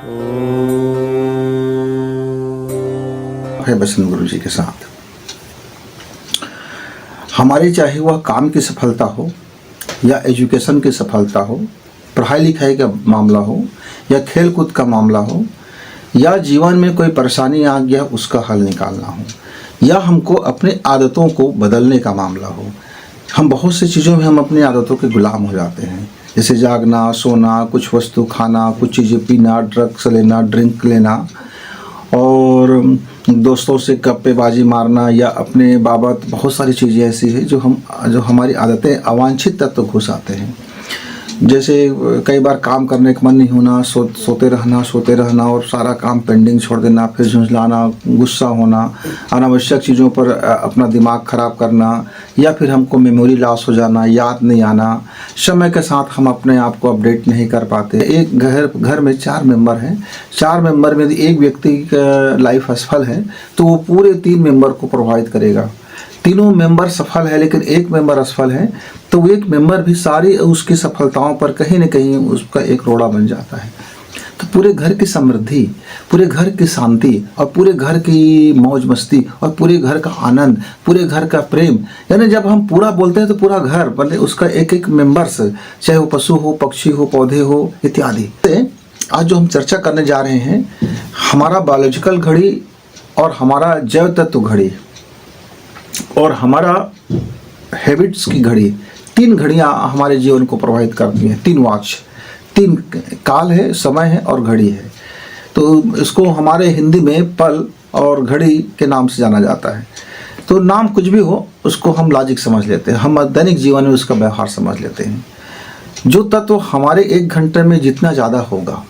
है बसंत गुरु जी के साथ। हमारी चाहे वह काम की सफलता हो या एजुकेशन की सफलता हो, पढ़ाई लिखाई का मामला हो या खेल कूद का मामला हो, या जीवन में कोई परेशानी आ गया उसका हल निकालना हो, या हमको अपने आदतों को बदलने का मामला हो। हम बहुत सी चीज़ों में हम अपनी आदतों के गुलाम हो जाते हैं, जैसे जागना, सोना, कुछ वस्तु खाना, कुछ चीज़ें पीना, ड्रग्स लेना, ड्रिंक लेना, और दोस्तों से गप्पेबाजी मारना, या अपने बाबत बहुत सारी चीज़ें ऐसी है जो हमारी आदतें अवांछित तत्व घुस आते हैं। जैसे कई बार काम करने का मन नहीं होना, सोते रहना और सारा काम पेंडिंग छोड़ देना, फिर झुंझलाना, गुस्सा होना, अनावश्यक चीज़ों पर अपना दिमाग ख़राब करना, या फिर हमको मेमोरी लॉस हो जाना, याद नहीं आना, समय के साथ हम अपने आप को अपडेट नहीं कर पाते। एक घर में 4 मेंबर हैं, 4 मेंबर में यदि एक व्यक्ति का लाइफ असफल है तो वो पूरे 3 मेंबर को प्रभावित करेगा। तीनों मेंबर सफल है लेकिन एक मेंबर असफल है तो वो एक मेंबर भी सारी उसकी सफलताओं पर कहीं न कहीं उसका एक रोड़ा बन जाता है। तो पूरे घर की समृद्धि, पूरे घर की शांति और पूरे घर की मौज मस्ती और पूरे घर का आनंद, पूरे घर का प्रेम, यानी जब हम पूरा बोलते हैं तो पूरा घर मतलब उसका एक एक मेंबर्स, चाहे वो पशु हो, पक्षी हो, पौधे हो इत्यादि। आज जो हम चर्चा करने जा रहे हैं, हमारा बायोलॉजिकल घड़ी और हमारा जैव तत्व घड़ी और हमारा हैबिट्स की घड़ी, 3 घड़ियाँ हमारे जीवन को प्रभावित करती हैं। 3 वॉच, 3 काल है, समय है और घड़ी है। तो इसको हमारे हिंदी में पल और घड़ी के नाम से जाना जाता है। तो नाम कुछ भी हो उसको हम लॉजिक समझ लेते हैं, हम दैनिक जीवन में उसका व्यवहार समझ लेते हैं। जो तत्व हमारे 1 घंटे में जितना ज़्यादा होगा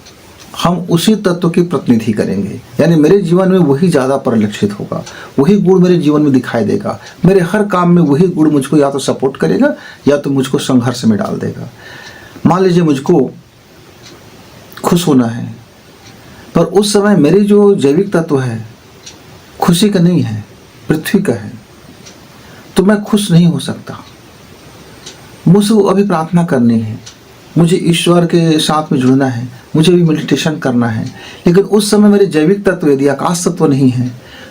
हम उसी तत्व की प्रतिनिधि करेंगे, यानी मेरे जीवन में वही ज़्यादा परिलक्षित होगा, वही गुण मेरे जीवन में दिखाई देगा। मेरे हर काम में वही गुण मुझको या तो सपोर्ट करेगा या तो मुझको संघर्ष में डाल देगा। मान लीजिए मुझको खुश होना है पर उस समय मेरे जो जैविक तत्व है खुशी का नहीं है, पृथ्वी का है, तो मैं खुश नहीं हो सकता। मुझको अभी प्रार्थना करनी है, मुझे ईश्वर के साथ में जुड़ना है, मुझे भी मेडिटेशन करना है, लेकिन उस समय मेरे जैविक तत्व यदि आकाश तत्व नहीं है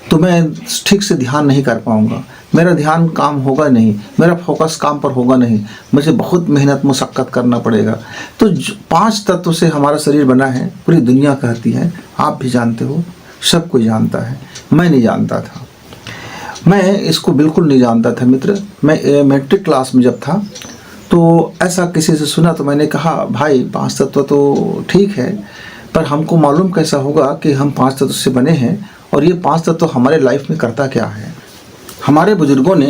तो मैं ठीक से ध्यान नहीं कर पाऊंगा, मेरा ध्यान काम होगा नहीं, मेरा फोकस काम पर होगा नहीं, मुझे बहुत मेहनत मुशक्क़त करना पड़ेगा। तो 5 तत्व से हमारा शरीर बना है, पूरी दुनिया कहती है, आप भी जानते हो, सब कोई जानता है। मैं नहीं जानता था, मैं इसको बिल्कुल नहीं जानता था मित्र। मैं मैट्रिक क्लास में जब था तो ऐसा किसी से सुना तो मैंने कहा भाई 5 तत्व तो ठीक है पर हमको मालूम कैसा होगा कि हम 5 तत्व से बने हैं और ये 5 तत्व हमारे लाइफ में करता क्या है। हमारे बुजुर्गों ने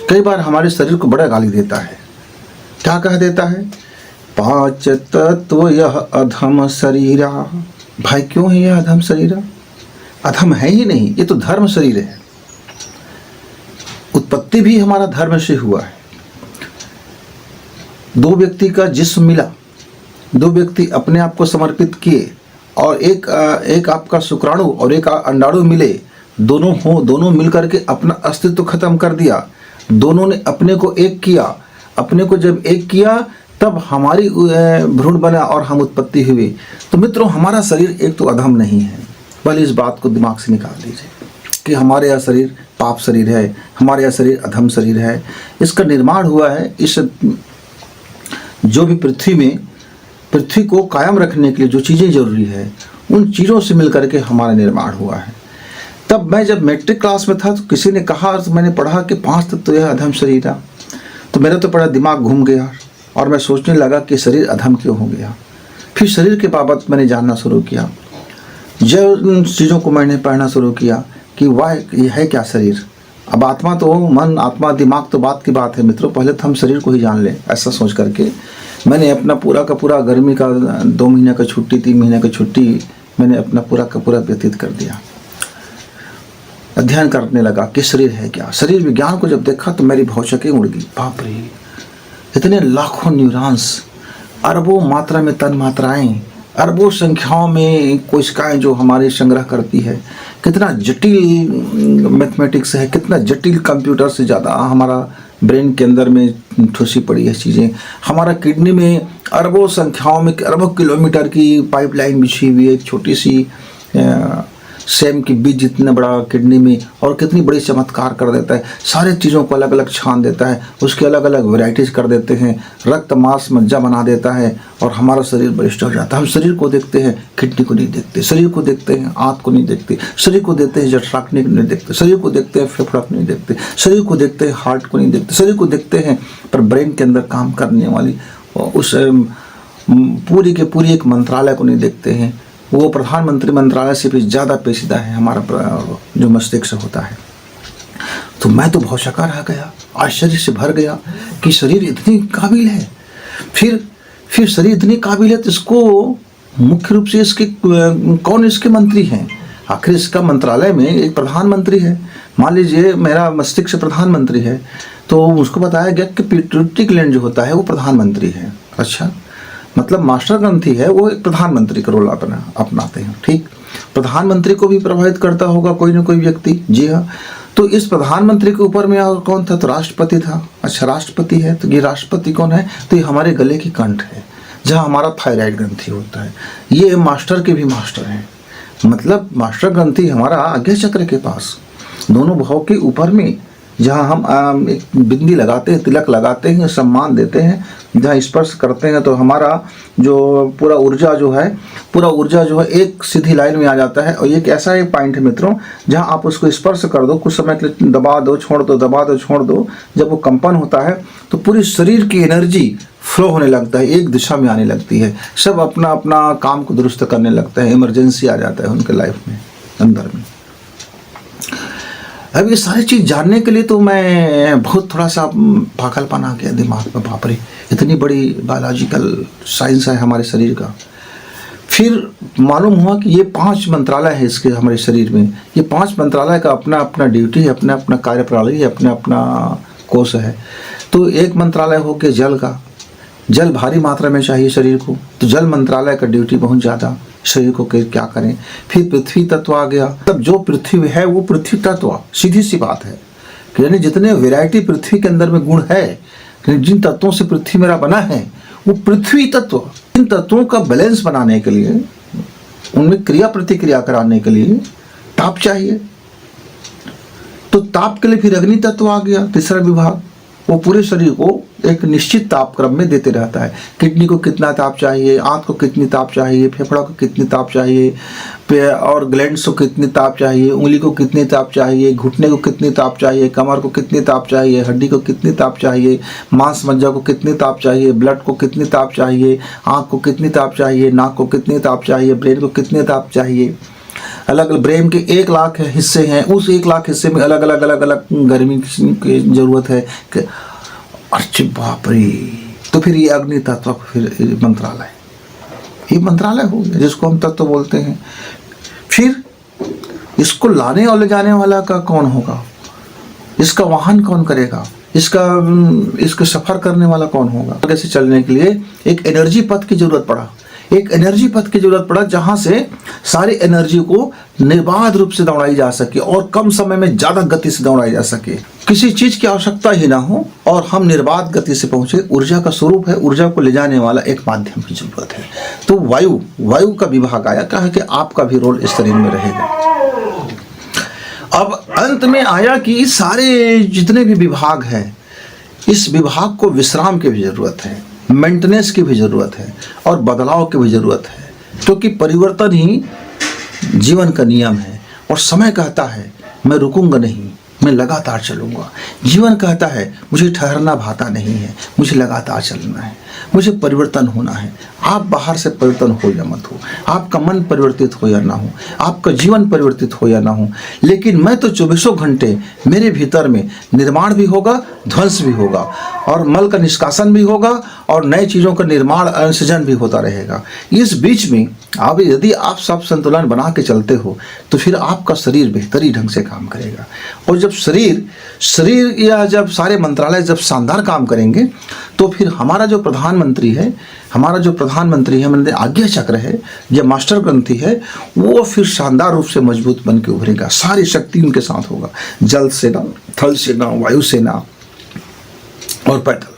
कई बार हमारे शरीर को बड़ा गाली देता है, क्या कह देता है, 5 तत्व यह अधम शरीरा। भाई क्यों है यह अधम शरीरा? अधम है ही नहीं, ये तो धर्म शरीर है। उत्पत्ति भी हमारा धर्म से हुआ है। 2 व्यक्ति का जिस्म मिला, 2 व्यक्ति अपने आप को समर्पित किए और एक आपका शुक्राणु और एक अंडाणु मिले, दोनों मिलकर के अपना अस्तित्व खत्म कर दिया, दोनों ने अपने को एक किया। अपने को जब एक किया तब हमारी भ्रूण बना और हम उत्पत्ति हुई। तो मित्रों हमारा शरीर एक तो अधम नहीं है, भले इस बात को दिमाग से निकाल दीजिए कि हमारे यह शरीर पाप शरीर है, हमारे यह शरीर अधम शरीर है। इसका निर्माण हुआ है इस जो भी पृथ्वी को कायम रखने के लिए जो चीज़ें जरूरी है उन चीज़ों से मिलकर के हमारा निर्माण हुआ है। तब मैं जब मैट्रिक क्लास में था तो किसी ने कहा, तो मैंने पढ़ा कि 5 तत्व यह अधम शरीर है, तो मेरा तो बड़ा दिमाग घूम गया और मैं सोचने लगा कि शरीर अधम क्यों हो गया। फिर शरीर के बाबत मैंने जानना शुरू किया, जब चीज़ों को मैंने पढ़ना शुरू किया कि वाह ये है क्या शरीर। अब आत्मा तो मन, आत्मा दिमाग तो बात की बात है मित्रों, पहले तो हम शरीर को ही जान लें। ऐसा सोच करके मैंने अपना पूरा का पूरा गर्मी का 2 महीने का छुट्टी, 3 महीने का छुट्टी मैंने अपना पूरा का पूरा व्यतीत कर दिया। अध्ययन करने लगा कि शरीर है क्या। शरीर विज्ञान को जब देखा तो मेरी भौचकें उड़ गई। बाप रे, इतने लाखों न्यूरॉन्स, अरबों मात्रा में तन मात्राएं, अरबों संख्याओं में कोशिकाएं जो हमारे संग्रह करती है। कितना जटिल मैथमेटिक्स है, कितना जटिल कंप्यूटर से ज़्यादा हमारा ब्रेन के अंदर में ठूसी पड़ी है चीज़ें। हमारा किडनी में अरबों संख्याओं में, अरबों किलोमीटर की पाइपलाइन बिछी हुई है, एक छोटी सी सेम की बीज जितना बड़ा किडनी में, और कितनी बड़ी चमत्कार कर देता है। सारे चीज़ों को अलग अलग छान देता है, उसके अलग अलग वैरायटीज़ कर देते हैं, रक्त मांस मज्जा बना देता है, और हमारा शरीर बलिष्ठ हो जाता है। हम शरीर को देखते हैं, किडनी को नहीं देखते, शरीर को देखते हैं, आँख को नहीं देखते, शरीर को देखते हैं जठराग्नि को नहीं देखते, शरीर को देखते हैं फेफड़ा को नहीं देखते, शरीर को देखते हैं हार्ट को नहीं देखते, शरीर को देखते हैं पर ब्रेन के अंदर काम करने वाली उस पूरी के पूरी एक मंत्रालय को नहीं देखते हैं। वो प्रधानमंत्री मंत्रालय से भी ज़्यादा पेचीदा है हमारा जो मस्तिष्क होता है। तो मैं तो भौचक्का रह गया, आश्चर्य से भर गया कि शरीर इतनी काबिल है। फिर शरीर इतनी काबिल है तो इसको मुख्य रूप से इसके कौन इसके मंत्री हैं? आखिर इसका मंत्रालय में एक प्रधानमंत्री है। मान लीजिए मेरा मस्तिष्क प्रधानमंत्री है, तो उसको बताया गया कि पिट्यूटरी ग्लैंड जो होता है वो प्रधानमंत्री है। अच्छा, मतलब मास्टर ग्रंथि है वो एक प्रधानमंत्री का रोल अपनाते हैं। ठीक, प्रधानमंत्री को भी प्रभावित करता होगा कोई ना कोई व्यक्ति। जी हाँ, तो इस प्रधानमंत्री के ऊपर में और कौन था? तो राष्ट्रपति था। अच्छा, राष्ट्रपति है तो ये राष्ट्रपति कौन है? तो ये हमारे गले की कंठ है, जहाँ हमारा थायराइड ग्रंथि होता है। ये मास्टर के भी मास्टर हैं, मतलब मास्टर ग्रंथि हमारा आज्ञा चक्र के पास, दोनों भाव के ऊपर में, जहाँ हम एक बिंदी लगाते हैं, तिलक लगाते हैं, सम्मान देते हैं, जहाँ स्पर्श करते हैं तो हमारा जो पूरा ऊर्जा जो है एक सीधी लाइन में आ जाता है। और एक ऐसा एक पॉइंट है मित्रों, जहाँ आप उसको स्पर्श कर दो, कुछ समय के लिए दबा दो, छोड़ दो, दबा दो, छोड़ दो, जब वो कंपन होता है तो पूरी शरीर की एनर्जी फ्लो होने लगता है, एक दिशा में आने लगती है, सब अपना अपना काम को दुरुस्त करने लगता है, इमरजेंसी आ जाता है उनके लाइफ में अंदर में। अब ये सारी चीज़ जानने के लिए तो मैं बहुत थोड़ा सा पागलपन आ गया दिमाग में, बाप रे, इतनी बड़ी बायोलॉजिकल साइंस है हमारे शरीर का। फिर मालूम हुआ कि ये 5 मंत्रालय है इसके हमारे शरीर में। ये 5 मंत्रालय का अपना अपना ड्यूटी है, अपना अपना कार्यप्रणाली है, अपना अपना कोष है। तो एक मंत्रालय हो गया जल का, जल भारी मात्रा में चाहिए शरीर को, तो जल मंत्रालय का ड्यूटी बहुत ज़्यादा, शरीर को क्या करें। फिर पृथ्वी तत्व आ गया, तब जो पृथ्वी है वो पृथ्वी तत्व, सीधी सी बात है, यानी जितने वैरायटी पृथ्वी के अंदर में गुण है, जिन तत्वों से पृथ्वी मेरा बना है वो पृथ्वी तत्व। इन तत्वों का बैलेंस बनाने के लिए, उनमें क्रिया प्रतिक्रिया कराने के लिए ताप चाहिए। तो ताप के लिए फिर अग्नि तत्व आ गया, तीसरा विभाग, वो पूरे शरीर को एक निश्चित ताप क्रम में देते रहता है। किडनी को कितना ताप चाहिए, आंत को कितनी ताप चाहिए, फेफड़ा को कितनी ताप चाहिए, और ग्लैंड्स को कितनी ताप चाहिए, उंगली को कितनी ताप चाहिए, घुटने को कितनी ताप चाहिए, कमर को कितनी ताप चाहिए, हड्डी को कितनी ताप चाहिए, मांस मज्जा को कितनी ताप चाहिए, ब्लड को कितनी ताप चाहिए, आँख को कितनी ताप चाहिए, नाक को कितनी ताप चाहिए, ब्रेन को कितनी ताप चाहिए। अलग अलग ब्रेन के 1 लाख हिस्से हैं, उस 1 लाख हिस्से में अलग अलग गर्मी की जरूरत है। अर्च बाप रे, तो फिर ये अग्नि तत्व, फिर मंत्रालय, ये मंत्रालय हो गया जिसको हम तत्व बोलते हैं। फिर इसको लाने और ले जाने वाला का कौन होगा, इसका वाहन कौन करेगा, इसका सफर करने वाला कौन होगा। आगे से चलने के लिए एक एनर्जी पथ की जरूरत पड़ा, जहां से सारी एनर्जी को निर्बाध रूप से दौड़ाई जा सके और कम समय में ज्यादा गति से दौड़ाई जा सके, किसी चीज की आवश्यकता ही ना हो और हम निर्बाध गति से पहुंचे। ऊर्जा का स्वरूप है, ऊर्जा को ले जाने वाला एक माध्यम की जरूरत है। तो वायु का विभाग आया, कहा कि आपका भी रोल इस शरीर में रहेगा। अब अंत में आया कि सारे जितने भी विभाग हैं, इस विभाग को विश्राम की भी जरूरत है, मेंटेनेंस की भी जरूरत है और बदलाव की भी जरूरत है, क्योंकि परिवर्तन ही जीवन का नियम है। और समय कहता है मैं रुकूंगा नहीं, मैं लगातार चलूंगा। जीवन कहता है मुझे ठहरना भाता नहीं है, मुझे लगातार चलना है, मुझे परिवर्तन होना है। आप बाहर से परिवर्तन हो या मत हो, आपका मन परिवर्तित हो या ना हो, आपका जीवन परिवर्तित हो या ना हो, लेकिन मैं तो 24 घंटे मेरे भीतर में निर्माण भी होगा, ध्वंस भी होगा, और मल का निष्कासन भी होगा और नए चीज़ों का निर्माण सृजन भी होता रहेगा। इस बीच में अब यदि आप सब संतुलन बना के चलते हो तो फिर आपका शरीर बेहतरी ढंग से काम करेगा। और जब शरीर या जब सारे मंत्रालय जब शानदार काम करेंगे तो फिर हमारा जो प्रधानमंत्री है, मतलब आज्ञा चक्र है, जो मास्टर ग्रंथि है, वो फिर शानदार रूप से मजबूत बन के उभरेगा। सारी शक्ति उनके साथ होगा, जल सेना, थल सेना, वायु सेना और पैदल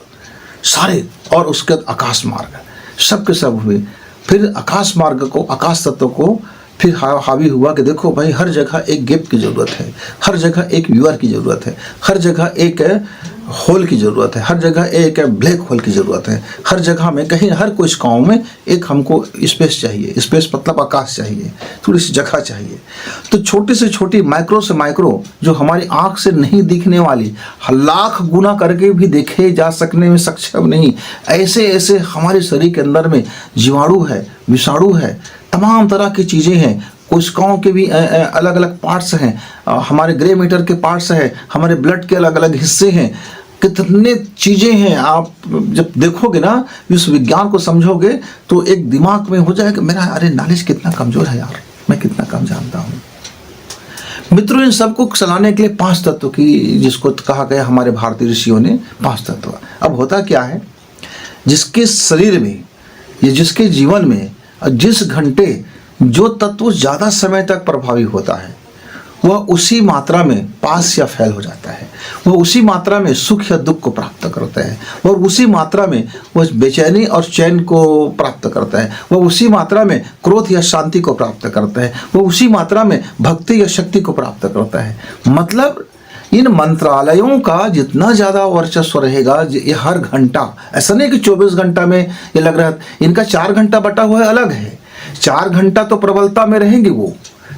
सारे, और उसके आकाश मार्ग। सब के सब हुए। फिर आकाश मार्ग को, आकाश तत्व को फिर हावी हुआ कि देखो भाई, हर जगह एक गैप की ज़रूरत है, हर जगह एक व्यूअर की ज़रूरत है, हर जगह एक होल की ज़रूरत है, हर जगह एक ब्लैक होल की ज़रूरत है, हर जगह में कहीं हर कुछ गाँव में एक हमको स्पेस चाहिए। स्पेस मतलब आकाश चाहिए, थोड़ी सी जगह चाहिए। तो छोटी से छोटी, माइक्रो से माइक्रो, जो हमारी आँख से नहीं दिखने वाली, लाख गुना करके भी देखे जा सकने में सक्षम नहीं, ऐसे ऐसे हमारे शरीर के अंदर में जीवाणु है, विषाणु है, तमाम तरह की चीज़ें हैं। कोशिकाओं के भी अलग अलग पार्ट्स हैं, हमारे ग्रे मैटर के पार्ट्स हैं, हमारे ब्लड के अलग अलग हिस्से हैं, कितने चीज़ें हैं। आप जब देखोगे ना, इस विज्ञान को समझोगे, तो एक दिमाग में हो जाएगा मेरा, अरे नॉलेज कितना कमज़ोर है यार, मैं कितना कम जानता हूँ। मित्रों, इन सबको चलाने के लिए 5 तत्व की, जिसको कहा गया हमारे भारतीय ऋषियों ने 5 तत्व। अब होता क्या है, जिसके शरीर में या जिसके जीवन में जिस घंटे जो तत्व ज़्यादा समय तक प्रभावी होता है, वह उसी मात्रा में पास या फैल हो जाता है, वह उसी मात्रा में सुख या दुख को प्राप्त करता है, वह उसी मात्रा में वह बेचैनी और चैन को प्राप्त करता है, वह उसी मात्रा में क्रोध या शांति को प्राप्त करता है, वह उसी मात्रा में भक्ति या शक्ति को प्राप्त करता है। मतलब इन मंत्रालयों का जितना ज़्यादा वर्चस्व रहेगा, ये हर घंटा, ऐसा नहीं कि 24 घंटा में ये लग रहा है, इनका 4 घंटा बटा हुआ है, अलग है। 4 घंटा तो प्रबलता में रहेंगे, वो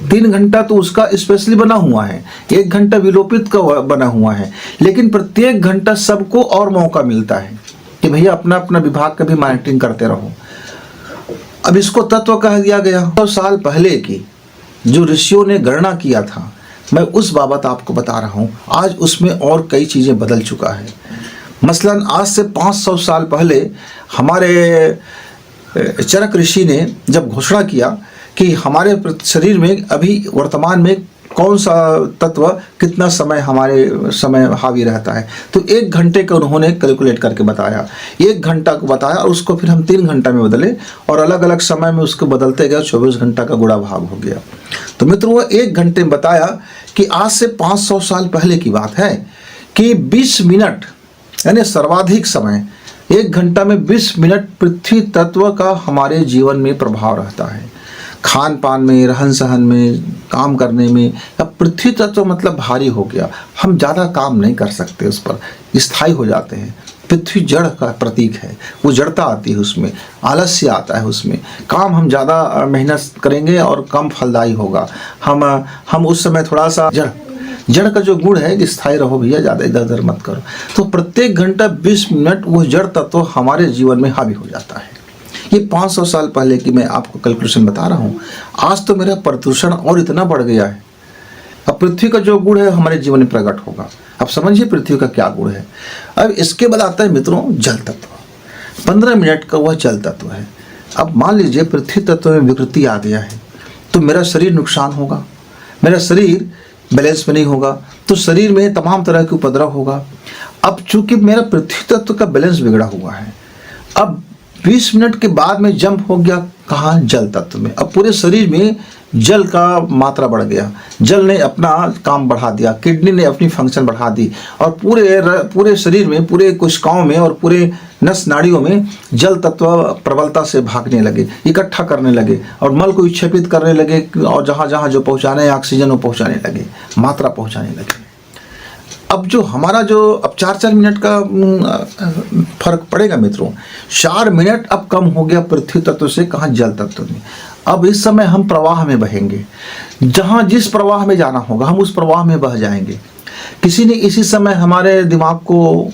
3 घंटा तो उसका स्पेशली बना हुआ है, 1 घंटा विलोपित का बना हुआ है। लेकिन प्रत्येक घंटा सबको और मौका मिलता है कि भैया अपना अपना विभाग का भी मॉनिटरिंग करते रहो। अब इसको तत्व कह दिया गया। 100 साल पहले की जो ऋषियों ने गणना किया था, मैं उस बाबत आपको बता रहा हूँ। आज उसमें और कई चीज़ें बदल चुका है। मसलन आज से 500 साल पहले हमारे चरक ऋषि ने जब घोषणा किया कि हमारे शरीर में अभी वर्तमान में कौन सा तत्व कितना समय हमारे समय हावी रहता है, तो 1 घंटे का उन्होंने कैलकुलेट करके बताया। 1 घंटा को बताया और उसको फिर हम 3 घंटा में बदले और अलग अलग समय में उसको बदलते गए, 24 घंटा का गुणा भाग हो गया। तो मित्रों, वो 1 घंटे में बताया कि आज से 500 साल पहले की बात है कि 20 मिनट यानी सर्वाधिक समय, 1 घंटा में 20 मिनट पृथ्वी तत्व का हमारे जीवन में प्रभाव रहता है। खान पान में, रहन सहन में, काम करने में। अब पृथ्वी तत्व मतलब भारी हो गया, हम ज़्यादा काम नहीं कर सकते, उस पर स्थायी हो जाते हैं। पृथ्वी जड़ का प्रतीक है, वो जड़ता आती है उसमें, आलस्य आता है उसमें, काम हम ज़्यादा मेहनत करेंगे और कम फलदायी होगा। हम उस समय थोड़ा सा जड़ का जो गुण है कि स्थायी रहो भैया, ज़्यादा इधर उधर मत करो। तो प्रत्येक घंटा 20 मिनट वो जड़ तत्व हमारे जीवन में हावी हो जाता है। ये 500 साल पहले की मैं आपको कैलकुलेशन बता रहा हूँ। आज तो मेरा प्रदूषण और इतना बढ़ गया है। अब पृथ्वी का जो गुण है हमारे जीवन में प्रकट होगा। अब समझिए पृथ्वी का क्या गुण है। अब इसके बाद आता है मित्रों जल तत्व। 15 मिनट का वह जल तत्व है। अब मान लीजिए पृथ्वी तत्व में विकृति आ गया है तो मेरा शरीर नुकसान होगा, मेरा शरीर बैलेंस में नहीं होगा, तो शरीर में तमाम तरह के उपद्रव होगा। अब चूंकि मेरा पृथ्वी तत्व का बैलेंस बिगड़ा हुआ है, अब 20 मिनट के बाद में जंप हो गया कहाँ, जल तत्व में। अब पूरे शरीर में जल का मात्रा बढ़ गया, जल ने अपना काम बढ़ा दिया, किडनी ने अपनी फंक्शन बढ़ा दी और पूरे शरीर में, पूरे कोशिकाओं में और पूरे नस नाड़ियों में जल तत्व प्रबलता से भागने लगे, इकट्ठा करने लगे और मल को विक्षेपित करने लगे और जहाँ जहाँ जो पहुँचाना है ऑक्सीजन वो पहुँचाने लगे, मात्रा पहुँचाने लगे। अब जो हमारा जो अब 4-4 मिनट का फर्क पड़ेगा मित्रों। 4 मिनट अब कम हो गया पृथ्वी तत्व से, कहाँ जल तत्व में। अब इस समय हम प्रवाह में बहेंगे, जहाँ जिस प्रवाह में जाना होगा हम उस प्रवाह में बह जाएंगे। किसी ने इसी समय हमारे दिमाग को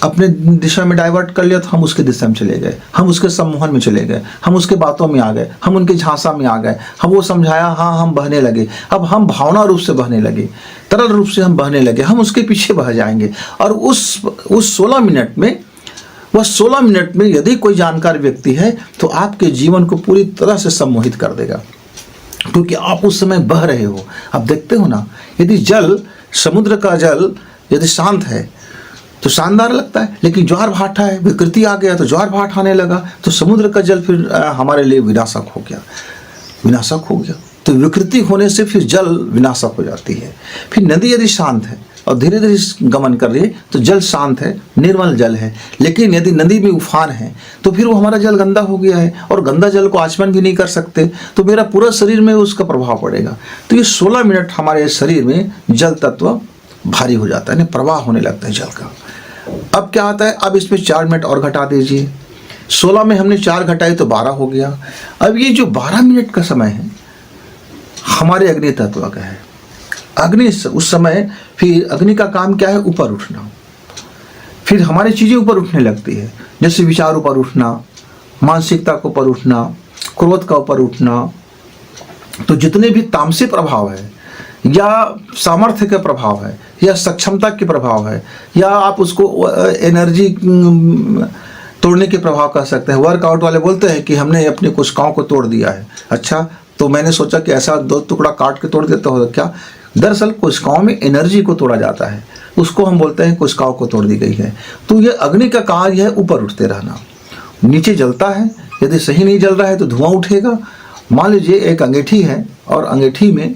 अपने दिशा में डाइवर्ट कर लिया तो हम उसके दिशा में चले गए, हम उसके सम्मोहन में चले गए, हम उसके बातों में आ गए, हम उनके झांसा में आ गए, हम वो समझाया, हाँ हम बहने लगे। अब हम भावना रूप से बहने लगे, तरल रूप से हम बहने लगे, हम उसके पीछे बह जाएंगे। और उस 16 मिनट में, वह 16 मिनट में यदि कोई जानकार व्यक्ति है तो आपके जीवन को पूरी तरह से सम्मोहित कर देगा, क्योंकि आप उस समय बह रहे हो। अब देखते हो ना, यदि जल, समुद्र का जल यदि शांत है तो शानदार लगता है, लेकिन ज्वार भाटा है, विकृति आ गया तो ज्वार भाट आने लगा, तो समुद्र का जल फिर हमारे लिए विनाशक हो गया। तो विकृति होने से फिर जल विनाशक हो जाती है। फिर नदी यदि शांत है और धीरे धीरे गमन कर रही है तो जल शांत है, निर्मल जल है। लेकिन यदि नदी में उफान है तो फिर वो हमारा जल गंदा हो गया है, और गंदा जल को आचमन भी नहीं कर सकते, तो मेरा पूरा शरीर में उसका प्रभाव पड़ेगा। तो ये 16 मिनट हमारे शरीर में जल तत्व भारी हो जाता है, प्रवाह होने लगता है जल का। अब क्या आता है, अब इसमें 4 मिनट और घटा दीजिए। 16 में हमने 4 घटाई तो 12 हो गया। अब ये जो 12 मिनट का समय है हमारे अग्नि तत्व का है। अग्नि उस समय, फिर अग्नि का काम क्या है, ऊपर उठना। फिर हमारी चीज़ें ऊपर उठने लगती है, जैसे विचार ऊपर उठना, मानसिकता को ऊपर उठना, क्रोध का ऊपर उठना। तो जितने भी तामसिक प्रभाव है या सामर्थ्य का प्रभाव है या सक्षमता के प्रभाव है या आप उसको एनर्जी तोड़ने के प्रभाव कह सकते हैं। वर्कआउट वाले बोलते हैं कि हमने अपनी कोशिकाओं को तोड़ दिया है। अच्छा, तो मैंने सोचा कि ऐसा 2 टुकड़ा काट के तोड़ देता हो क्या? दरअसल कोशिकाओं में एनर्जी को तोड़ा जाता है, उसको हम बोलते हैं कोशिकाओं को तोड़ दी गई है। तो ये अग्नि का कार्य है ऊपर उठते रहना। नीचे जलता है, यदि सही नहीं जल रहा है तो धुआं उठेगा। मान लीजिए एक अंगीठी है और अंगीठी में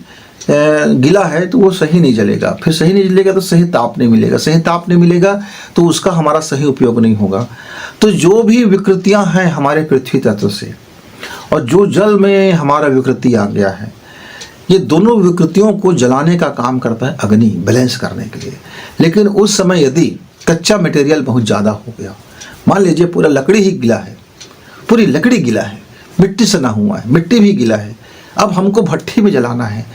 गीला है तो वो सही नहीं जलेगा, फिर सही नहीं जलेगा तो सही ताप नहीं मिलेगा, सही ताप नहीं मिलेगा तो उसका हमारा सही उपयोग नहीं होगा। तो जो भी विकृतियां हैं हमारे पृथ्वी तत्व से और जो जल में हमारा विकृति आ गया है, ये दोनों विकृतियों को जलाने का काम करता है अग्नि, बैलेंस करने के लिए। लेकिन उस समय यदि कच्चा मटेरियल बहुत ज़्यादा हो गया, मान लीजिए पूरा लकड़ी ही गीला है, पूरी लकड़ी गीला है, मिट्टी से ना हुआ है, मिट्टी भी गीला है, अब हमको भट्ठी में जलाना है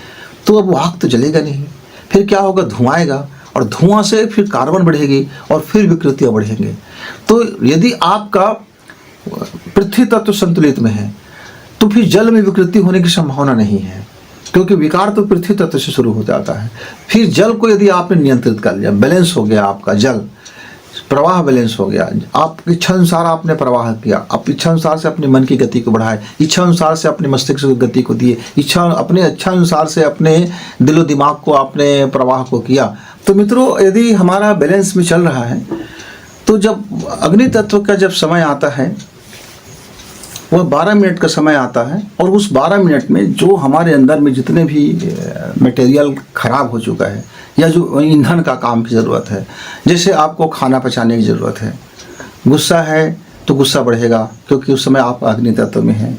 तो अब वो आग तो जलेगा नहीं। फिर क्या होगा, धुआं आएगा और धुआं से फिर कार्बन बढ़ेगी और फिर विकृतियाँ बढ़ेंगे। तो यदि आपका पृथ्वी तत्व संतुलित में है तो फिर जल में विकृति होने की संभावना नहीं है, क्योंकि विकार तो पृथ्वी तत्व से शुरू हो जाता है। फिर जल को यदि आपने नियंत्रित कर लिया, बैलेंस हो गया आपका जल, प्रवाह बैलेंस हो गया, आप इच्छा अनुसार आपने प्रवाह किया, आप इच्छा अनुसार से अपने मन की गति को बढ़ाए, इच्छा अनुसार से अपने मस्तिष्क की गति को दिए, अपने इच्छा अनुसार से अपने दिलो दिमाग को आपने प्रवाह को किया। तो मित्रों, यदि हमारा बैलेंस में चल रहा है तो जब अग्नि तत्व का जब समय आता है वह 12 मिनट का समय आता है, और उस 12 मिनट में जो हमारे अंदर में जितने भी मटेरियल खराब हो चुका है या जो ईंधन का काम की ज़रूरत है, जैसे आपको खाना पचाने की ज़रूरत है, गुस्सा है तो गुस्सा बढ़ेगा क्योंकि उस समय आप अग्नि तत्व में हैं,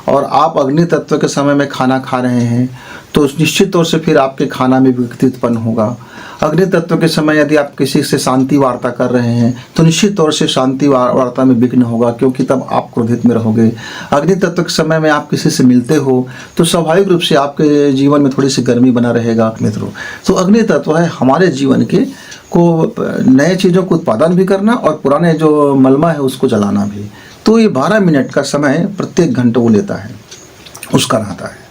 और आप अग्नि तत्व के समय में खाना खा रहे हैं तो निश्चित तौर से फिर आपके खाना में विकृति उत्पन्न होगा। अग्नि तत्व के समय यदि आप किसी से शांति वार्ता कर रहे हैं तो निश्चित तौर से शांति वार्ता में विघ्न होगा, क्योंकि तब आप क्रोधित में रहोगे। अग्नि तत्व के समय में आप किसी से मिलते हो तो स्वाभाविक रूप से आपके जीवन में थोड़ी सी गर्मी बना रहेगा मित्रों। तो अग्नि तत्व है हमारे जीवन के को नए चीज़ों को उत्पादन भी करना और पुराने जो मलमा है उसको जलाना भी। तो ये 12 मिनट का समय प्रत्येक घंटे वो लेता है, उसका रहता है।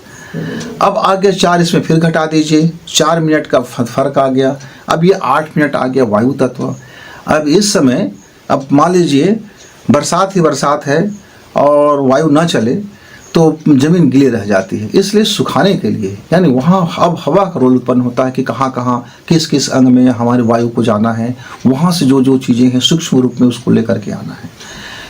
अब आगे 4 इसमें फिर घटा दीजिए, 4 मिनट का फर्क आ गया। अब ये 8 मिनट आ गया वायु तत्व। अब इस समय, अब मान लीजिए बरसात ही बरसात है और वायु ना चले तो ज़मीन गीली रह जाती है, इसलिए सुखाने के लिए यानी वहाँ अब हवा का रोल उत्पन्न होता है कि कहाँ कहाँ किस किस अंग में हमारे वायु को जाना है, वहाँ से जो जो चीज़ें हैं सूक्ष्म रूप में उसको लेकर के आना है।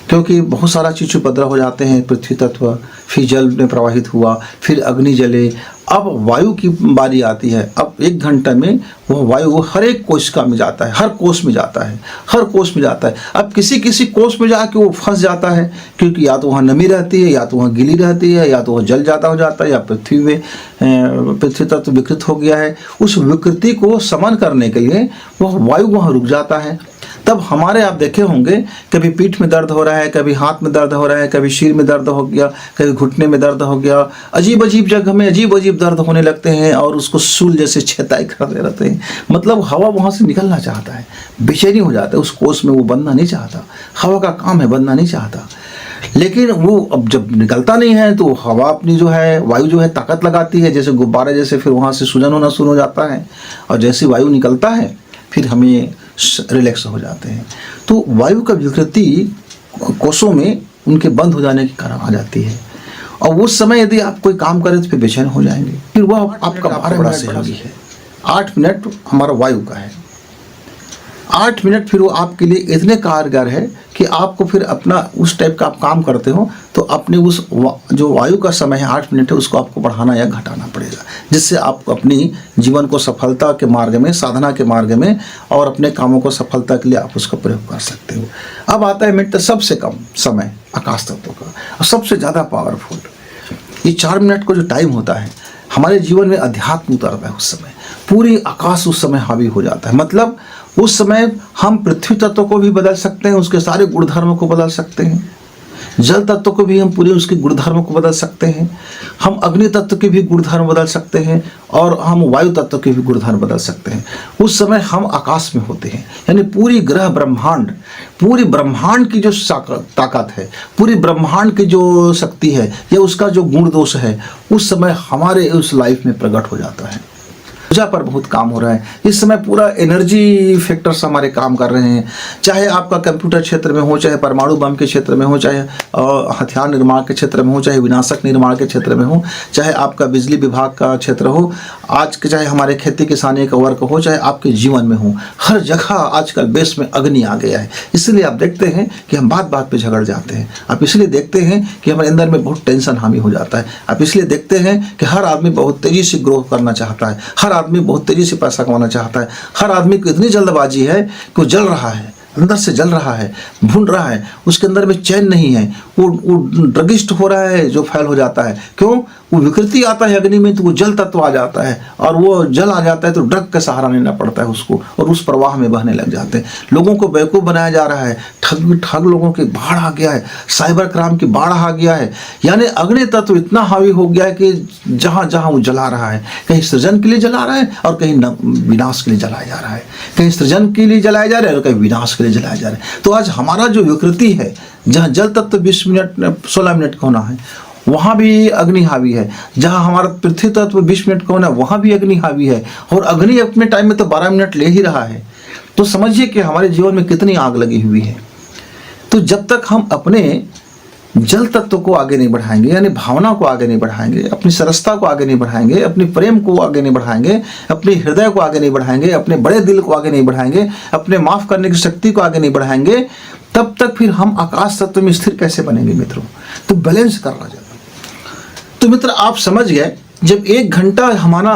क्योंकि बहुत सारा चीज़ उपद्रव हो जाते हैं पृथ्वी तत्व, फिर जल में प्रवाहित हुआ, फिर अग्नि जले, अब वायु की बारी आती है। अब 1 घंटे में वह वायु हर एक कोशिका में जाता है, हर कोष में जाता है, हर कोष में जाता है। अब किसी किसी कोष में जाके वो फंस जाता है, क्योंकि या तो वहाँ नमी रहती है, या तो वहाँ गीली रहती है, या तो वह जल ज़्यादा हो जाता है, या पृथ्वी तत्व विकृत हो गया है। उस विकृति को समन करने के लिए वह वायु वहाँ रुक जाता है। तब हमारे आप देखे होंगे कभी पीठ में दर्द हो रहा है, कभी हाथ में दर्द हो रहा है, कभी सिर में दर्द हो गया, कभी घुटने में दर्द हो गया, अजीब अजीब जगह में अजीब अजीब दर्द होने लगते हैं और उसको सूल जैसे छेताई करते रहते हैं। मतलब हवा वहाँ से निकलना चाहता है, बेचैनी हो जाता है, उस कोष में वो बनना नहीं चाहता, हवा का काम है बनना नहीं चाहता। लेकिन वो अब जब निकलता नहीं है तो हवा अपनी जो है, वायु जो है ताकत लगाती है जैसे गुब्बारे जैसे, फिर वहाँ से सूजन होना शुरू हो जाता है और जैसे वायु निकलता है फिर हमें रिलैक्स हो जाते हैं। तो वायु का विकृति कोषों में उनके बंद हो जाने के कारण आ जाती है, और उस समय यदि आप कोई काम करें तो फिर बेचैन हो जाएंगे। फिर वह आपका बड़ा सहयोगी है। 8 मिनट हमारा वायु का है। 8 मिनट फिर वो आपके लिए इतने कारगर है कि आपको फिर अपना उस टाइप का आप काम करते हो तो अपने उस जो वायु का समय है 8 मिनट है उसको आपको बढ़ाना या घटाना पड़ेगा, जिससे आप अपनी जीवन को सफलता के मार्ग में, साधना के मार्ग में और अपने कामों को सफलता के लिए आप उसका प्रयोग कर सकते हो। अब आता है मिनट सबसे कम समय आकाश तत्व का और सबसे ज़्यादा पावरफुल। ये 4 मिनट का जो टाइम होता है हमारे जीवन में अध्यात्म उतरता है। उस समय पूरी आकाश उस समय हावी हो जाता है। मतलब उस समय हम पृथ्वी तत्व को भी बदल सकते हैं, उसके सारे गुणधर्म को बदल सकते हैं। जल तत्व को भी हम पूरे उसके गुणधर्म को बदल सकते हैं। हम अग्नि तत्व के भी गुणधर्म बदल सकते हैं और हम वायु तत्व के भी गुणधर्म बदल सकते हैं। उस समय हम आकाश में होते हैं, यानी पूरी ग्रह ब्रह्मांड, पूरी ब्रह्मांड की जो ताकत है, पूरी ब्रह्मांड की जो शक्ति है या उसका जो गुण दोष है उस समय हमारे उस लाइफ में प्रकट हो जाता है। ऊर्जा पर बहुत काम हो रहा है इस समय। पूरा एनर्जी फैक्टर्स हमारे काम कर रहे हैं, चाहे आपका कंप्यूटर क्षेत्र में हो, चाहे परमाणु बम के क्षेत्र में हो, चाहे हथियार निर्माण के क्षेत्र में हो, चाहे विनाशक निर्माण के क्षेत्र में हो, चाहे आपका बिजली विभाग का क्षेत्र हो, आज के चाहे हमारे खेती किसानी का वर्क हो, चाहे आपके जीवन में हो, हर जगह आजकल बेस में अग्नि आ गया है। इसलिए आप देखते हैं कि हम बात बात पे झगड़ जाते हैं। आप इसलिए देखते हैं कि हमारे अंदर में बहुत टेंशन हावी हो जाता है। आप इसलिए देखते हैं कि हर आदमी बहुत तेजी से ग्रो करना चाहता है, हर आदमी बहुत तेजी से पैसा कमाना चाहता है, हर आदमी को इतनी जल्दबाजी है कि वो जल रहा है, अंदर से जल रहा है, भून रहा है, उसके अंदर में चैन नहीं है, वो ड्रगिस्ट हो रहा है, जो फैल हो जाता है। क्यों? वो विकृति आता है अग्नि में तो वो जल तत्व आ जाता है, और वो जल आ जाता है तो ड्रग का सहारा लेना पड़ता है उसको, और उस प्रवाह में बहने लग जाते हैं। लोगों को बेवकूफ़ बनाया जा रहा है, ठग लोगों की बाढ़ आ गया है, साइबर क्राइम की बाढ़ आ गया है। यानी अग्नि तत्व इतना हावी हो गया है कि जहाँ जहाँ वो जला रहा है, कहीं सृजन के लिए जला रहा है और कहीं विनाश के लिए जलाया जा रहा है, कहीं सृजन के लिए जलाया जा रहा है और कहीं विनाश के लिए जलाया जा रहा है। तो आज हमारा जो विकृति है, जहाँ जल तत्व 20 मिनट 16 मिनट का होना है वहाँ भी अग्नि हावी है, जहाँ हमारा पृथ्वी तत्व 20 मिनट का होना है वहाँ भी अग्नि हावी है, और अग्नि अपने टाइम में तो 12 मिनट ले ही रहा है। तो समझिए कि हमारे जीवन में कितनी आग लगी हुई है। तो जब तक हम अपने जल तत्व को आगे नहीं बढ़ाएंगे, यानी भावना को आगे नहीं बढ़ाएंगे, अपनी सरसता को आगे नहीं बढ़ाएंगे, अपनी प्रेम को आगे नहीं बढ़ाएंगे, अपने हृदय को आगे नहीं बढ़ाएंगे, अपने बड़े दिल को आगे नहीं बढ़ाएंगे, अपने माफ़ करने की शक्ति को आगे नहीं बढ़ाएंगे, तब तक फिर हम आकाश तत्व में स्थिर कैसे बनेंगे मित्रों? तो बैलेंस करना चाहिए। तो मित्र आप समझ गए, जब 1 घंटा हमारा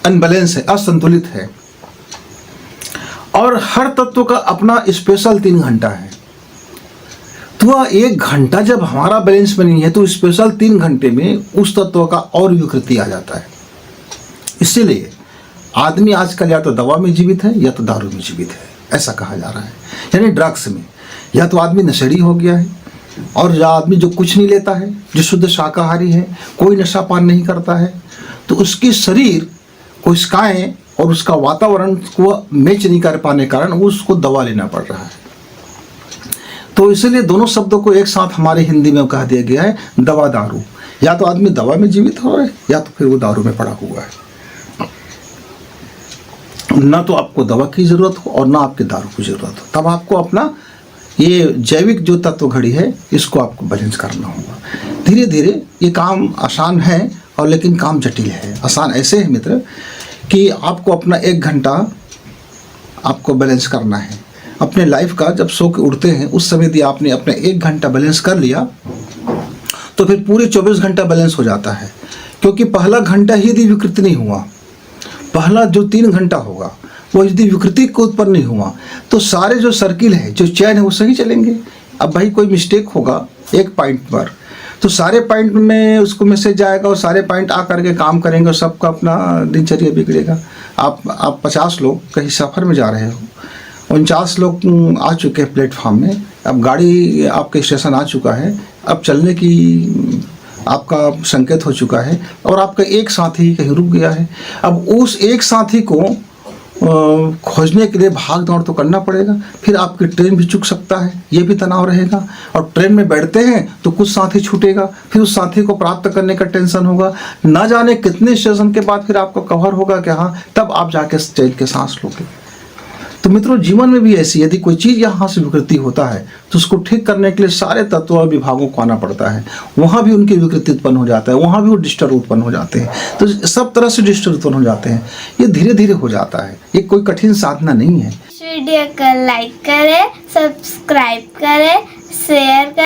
अनबैलेंस है, असंतुलित है, और हर तत्व का अपना स्पेशल 3 घंटा है, तो वह 1 घंटा जब हमारा बैलेंस में नहीं है तो स्पेशल 3 घंटे में उस तत्व का और विकृति आ जाता है। इसीलिए आदमी आजकल या तो दवा में जीवित है या तो दारू में जीवित है, ऐसा कहा जा रहा है। यानी ड्रग्स में या तो आदमी नशेड़ी हो गया है, और जो आदमी जो कुछ नहीं लेता है, जो शुद्ध शाकाहारी है, कोई नशा पान नहीं करता है, तो उसकी शरीर कोशिकाएं और उसका वातावरण को मैच नहीं कर पाने के कारण उसको दवा लेना पड़ रहा है। तो इसलिए दोनों शब्दों को एक साथ हमारे हिंदी में कह दिया गया है, दवा दारू। या तो आदमी दवा में जीवित हो रहा है या तो फिर वो दारू में पड़ा हुआ है। ना तो आपको दवा की जरूरत हो और ना आपके दारू की जरूरत हो, तब आपको अपना ये जैविक जो तत्व घड़ी है इसको आपको बैलेंस करना होगा। धीरे धीरे ये काम आसान है, और लेकिन काम जटिल है। आसान ऐसे है मित्र कि आपको अपना 1 घंटा आपको बैलेंस करना है अपने लाइफ का। जब सो के उठते हैं उस समय यदि आपने अपना 1 घंटा बैलेंस कर लिया तो फिर पूरे 24 घंटा बैलेंस हो जाता है। क्योंकि पहला घंटा ही यदि विकृति नहीं हुआ, पहला जो 3 घंटा होगा वो यदि विकृति को उत्पन्न नहीं हुआ तो सारे जो सर्किल है, जो चैन है वो सही चलेंगे। अब भाई कोई मिस्टेक होगा एक पॉइंट पर तो सारे पॉइंट में उसको मैसेज जाएगा और सारे पॉइंट आ करके काम करेंगे और सबका अपना दिनचर्या बिगड़ेगा। आप 50 लोग कहीं सफ़र में जा रहे हो, 49 लोग आ चुके हैं प्लेटफॉर्म में, अब गाड़ी आपके स्टेशन आ चुका है, अब चलने की आपका संकेत हो चुका है, और आपका एक साथी कहीं रुक गया है। अब उस एक साथी को खोजने के लिए भाग दौड़ तो करना पड़ेगा, फिर आपकी ट्रेन भी चूक सकता है, ये भी तनाव रहेगा। और ट्रेन में बैठते हैं तो कुछ साथी छूटेगा, फिर उस साथी को प्राप्त करने का टेंशन होगा, ना जाने कितने स्टेशन के बाद फिर आपको कवर होगा कि हाँ तब आप जाके चैन के सांस लोगे। तो मित्रों जीवन में भी ऐसी यदि कोई चीज़ यहाँ से विकृति होता है तो उसको ठीक करने के लिए सारे तत्व और विभागों को आना पड़ता है, वहाँ भी उनकी विकृति उत्पन्न हो जाता है, वहाँ भी वो डिस्टर्ब उत्पन्न हो जाते हैं, तो सब तरह से डिस्टर्ब उत्पन्न हो जाते हैं। ये धीरे धीरे हो जाता है, ये कोई कठिन साधना नहीं है। वीडियो को लाइक करें, सब्सक्राइब करें, शेयर करें।